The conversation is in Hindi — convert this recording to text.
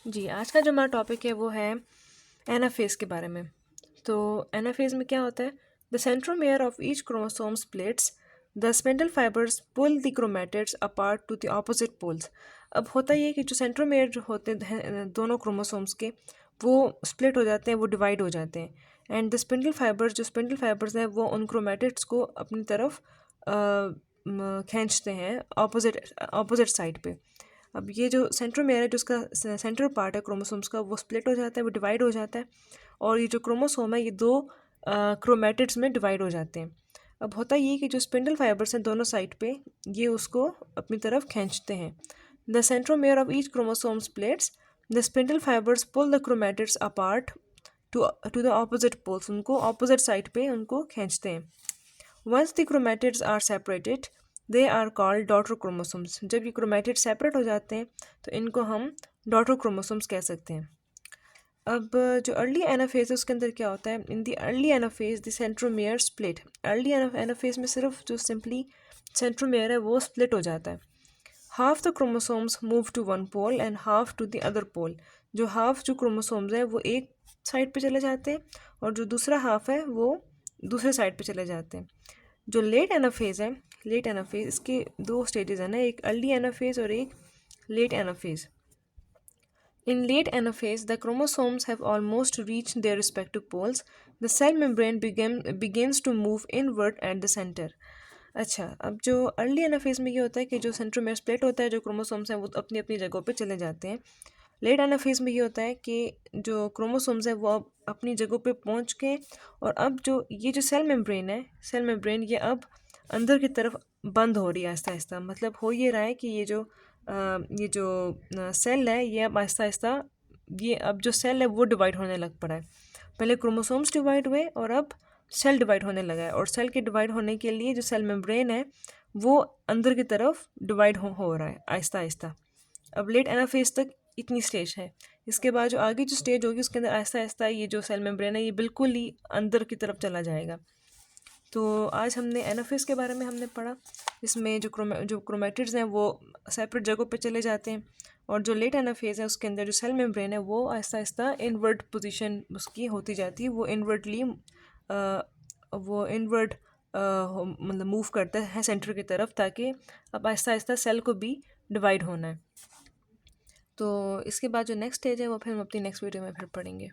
जी, आज का जो हमारा टॉपिक है वो है एनाफेज़ के बारे में। तो एनाफेज़ में क्या होता है? The centromere of each chromosome splits, the spindle fibres pull the chromatids apart to the opposite poles. अब होता ये है कि जो सेंट्रोमेयर जो होते हैं दोनों क्रोमोसोम्स के, वो स्प्लिट हो जाते हैं, वो डिवाइड हो जाते हैं। एंड द स्पिंडल फाइबर्स, जो स्पिंडल फाइबर्स हैं वो उन क्रोमैटिड्स को अपनी तरफ खींचते हैं ऑपोजिट ऑपोजिट साइड पे। अब ये जो सेंट्रोमेयर है, जो उसका सेंट्रल पार्ट है क्रोमोसोम्स का, वो स्प्लिट हो जाता है, वो डिवाइड हो जाता है। और ये जो क्रोमोसोम है ये दो क्रोमैटिड्स में डिवाइड हो जाते हैं। अब होता ये कि जो स्पिंडल फाइबर्स हैं दोनों साइड पे, ये उसको अपनी तरफ खींचते हैं। The centromere of each chromosome splits, the spindle fibres pull the chromatids apart to the opposite poles, उनको ऑपोजिट साइड पे उनको खींचते हैं। Once the chromatids are separated, they are called daughter chromosomes. जब ये क्रोमैटिड सेपरेट हो जाते हैं तो इनको हम डॉटर क्रोमोसोम्स कह सकते हैं। अब जो अर्ली एनाफेज है उसके अंदर क्या होता है? In the early anaphase the centromere split. Early anaphase में सिर्फ जो सिंपली सेंट्रोमेयर है वो स्प्लिट हो जाता है। Half the chromosomes move to one pole and half to the other pole. जो हाफ जो क्रोमोसोम्स हैं वो एक साइड पे चले जाते हैं और जो दूसरा हाफ है वो दूसरे साइड पे चले जाते हैं। जो लेट एनाफेज है, लेट एनाफेज, इसके दो स्टेजेस हैं ना, एक अर्ली एनाफेज और एक late anaphase. In late anaphase, the chromosomes have almost reached their respective poles. The cell membrane begins to move inward at the center. अच्छा, अब जो अर्ली एनाफेज में ये होता है कि जो सेंट्रोमेयर स्प्लिट होता है, जो क्रोमोसोम्स हैं वो अपनी अपनी जगहों पे चले जाते हैं। लेट एनाफेज में ये होता है कि जो क्रोमोसोम्स हैं वो अब अपनी जगहों पे पहुंच गए और अब जो ये जो सेल मेम्ब्रेन है, सेल मेम्ब्रेन ये अब अंदर की तरफ बंद हो रही है आहिस्ता आहिस्ता। मतलब हो ये रहा है कि ये जो सेल है ये अब आहिस्ता आहिस्ता, ये अब जो सेल है वो डिवाइड होने लग पड़ा है। पहले क्रोमोसोम्स डिवाइड हुए और अब सेल डिवाइड होने लगा है। और सेल के डिवाइड होने के लिए जो सेल मेम्ब्रेन है वो अंदर की तरफ डिवाइड हो रहा है आहिस्ता आहिस्ता। अब लेट एनाफेज तक इतनी स्टेज है। इसके बाद जो आगे जो स्टेज होगी उसके अंदर आहिस्ता आहिस्ता ये जो सेल मेम्ब्रेन है ये बिल्कुल ही अंदर की तरफ चला जाएगा। तो आज हमने एनाफेज के बारे में हमने पढ़ा। इसमें जो क्रोमैटिड्स हैं वो सेपरेट जगहों पे चले जाते हैं और जो लेट एनाफेज है उसके अंदर जो सेल मेम्ब्रेन है वो आहिस्ता आहिस्ता इनवर्ड पोजीशन उसकी होती जाती है। वो इनवर्ड मतलब मूव करता है सेंटर की तरफ, ताकि अब आहिस्ता आहिस्ता सेल को भी डिवाइड होना है। तो इसके बाद जो नेक्स्ट स्टेज है वो फिर हम अपनी नेक्स्ट वीडियो में फिर पढ़ेंगे।